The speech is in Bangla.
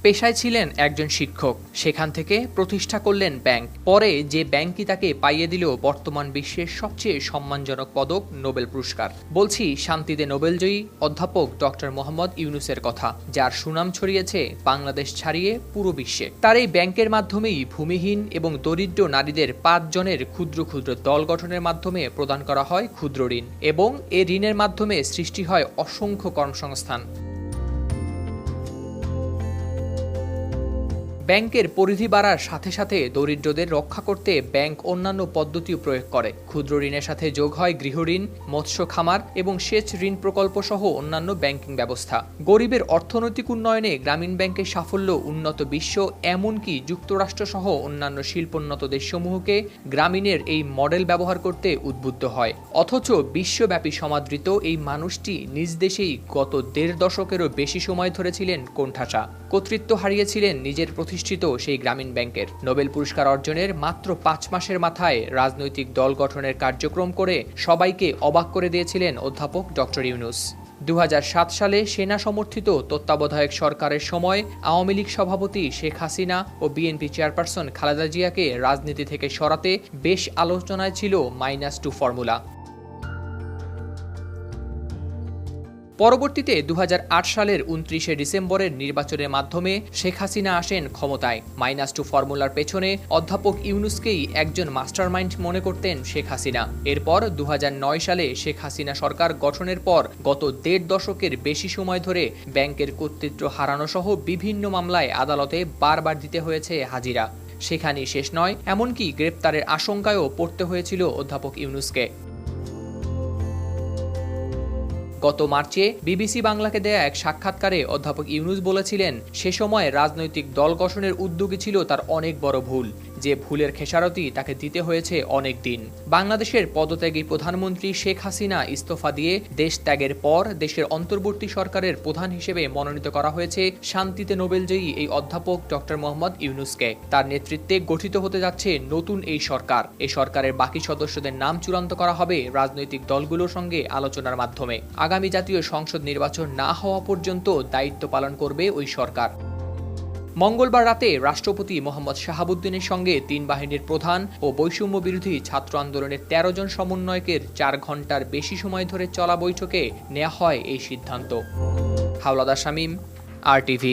পেশায় ছিলেন একজন শিক্ষক, সেখান থেকে প্রতিষ্ঠা করলেন ব্যাংক। পরে যে ব্যাংকই তাকে পাইয়ে দিল বর্তমান বিশ্বের সবচেয়ে সম্মানজনক পদক নোবেল পুরস্কার। বলছি শান্তিতে নোবেলজয়ী অধ্যাপক ডক্টর মোহাম্মদ ইউনূসের কথা, যার সুনাম ছড়িয়েছে বাংলাদেশ ছাড়িয়ে পুরো বিশ্বে। তার এই ব্যাংকের মাধ্যমেই ভূমিহীন এবং দরিদ্র নারীদের 5 জনের ক্ষুদ্র ক্ষুদ্র দল গঠনের মাধ্যমে প্রদান করা হয় ক্ষুদ্র ঋণ, এবং এই ঋণের মাধ্যমে সৃষ্টি হয় অসংখ্য কর্মসংস্থান। ব্যাংকের পরিধি বাড়ার সাথে সাথে দরিদ্রদের রক্ষা করতে ব্যাংক অন্যান্য পদ্ধতিও প্রয়োগ করে। ক্ষুদ্র ঋণের সাথে যোগ হয় গৃহঋণ, মৎস্য খামার এবং সেচ ঋণ প্রকল্প সহ অন্যান্য ব্যাংকিং ব্যবস্থা। গরিবের অর্থনৈতিক উন্নয়নে গ্রামীণ ব্যাংকের সাফল্য উন্নত বিশ্ব, এমনকি যুক্তরাষ্ট্র সহ অন্যান্য শিল্পোন্নত দেশসমূহকে গ্রামীণের এই মডেল ব্যবহার করতে উদ্বুদ্ধ হয়। অথচ বিশ্বব্যাপী সমাদৃত এই মানুষটি নিজ দেশেই গত 1.5 দশকেরও বেশি সময় ধরে ছিলেন কোণঠাসা। কর্তৃত্ব হারিয়েছিলেন নিজের প্রতিষ্ঠিত সেই গ্রামীণ ব্যাংকের। নোবেল পুরস্কার অর্জনের মাত্র 5 মাসের মাথায় রাজনৈতিক দল গঠনের কার্যক্রম করে সবাইকে অবাক করে দিয়েছিলেন অধ্যাপক ডক্টর ইউনূস। 2007 সালে সেনা সমর্থিত তত্ত্বাবধায়ক সরকারের সময় আওয়ামী লীগ সভাপতি শেখ হাসিনা ও বিএনপি চেয়ারপারসন খালেদা জিয়াকে রাজনীতি থেকে সরাতে বেশ আলোচনায় ছিল -2 ফর্মুলা। পরবর্তীতে 2008 সালের 29শে ডিসেম্বরের নির্বাচনের মাধ্যমে শেখ হাসিনা আসেন ক্ষমতায়। -2 ফর্মুলার পেছনে অধ্যাপক ইউনূসকেই একজন মাস্টারমাইন্ড মনে করতেন শেখ হাসিনা। এরপর 2009 সালে শেখ হাসিনা সরকার গঠনের পর গত 1.5 দশকের বেশি সময় ধরে ব্যাংকের কর্তৃত্ব হারানো সহ বিভিন্ন মামলায় আদালতে বারবার দিতে হয়েছে হাজিরা। সেখানেই শেষ নয়, এমনকি গ্রেপ্তারের আশঙ্কায়ও পড়তে হয়েছিল অধ্যাপক ইউনূসকে। গত মার্চে বিবিসি বাংলাকে দেয়া এক সাক্ষাৎকারে অধ্যাপক ইউনূস বলেছিলেন, সে সময় রাজনৈতিক দল গঠনের উদ্যোগী ছিল তার অনেক বড় ভুল, যে ভুলের খেসারতি তাকে দিতে হয়েছে অনেক দিন। বাংলাদেশের পদত্যাগী প্রধানমন্ত্রী শেখ হাসিনা ইস্তফা দিয়ে দেশ ত্যাগের পর দেশের অন্তর্বর্তী সরকারের প্রধান হিসেবে মনোনীত করা হয়েছে শান্তিতে নোবেলজয়ী এই অধ্যাপক ডক্টর মোহাম্মদ ইউনূসকে। তার নেতৃত্বে গঠিত হতে যাচ্ছে নতুন এই সরকার। এই সরকারের বাকি সদস্যদের নাম চূড়ান্ত করা হবে রাজনৈতিক দলগুলোর সঙ্গে আলোচনার মাধ্যমে। আগামী জাতীয় সংসদ নির্বাচন না হওয়া পর্যন্ত দায়িত্ব পালন করবে ওই সরকার। মঙ্গলবার রাতে রাষ্ট্রপতি মোহাম্মদ শাহাবুদ্দিনের সঙ্গে 3 বাহিনীর প্রধান ও বৈষম্য বিরোধী ছাত্র আন্দোলনের 13 জন সমন্বয়কের 4 ঘণ্টার বেশি সময় ধরে চলা বৈঠকে নেওয়া হয় এই সিদ্ধান্ত। হাওলাদার শামীম, RTV।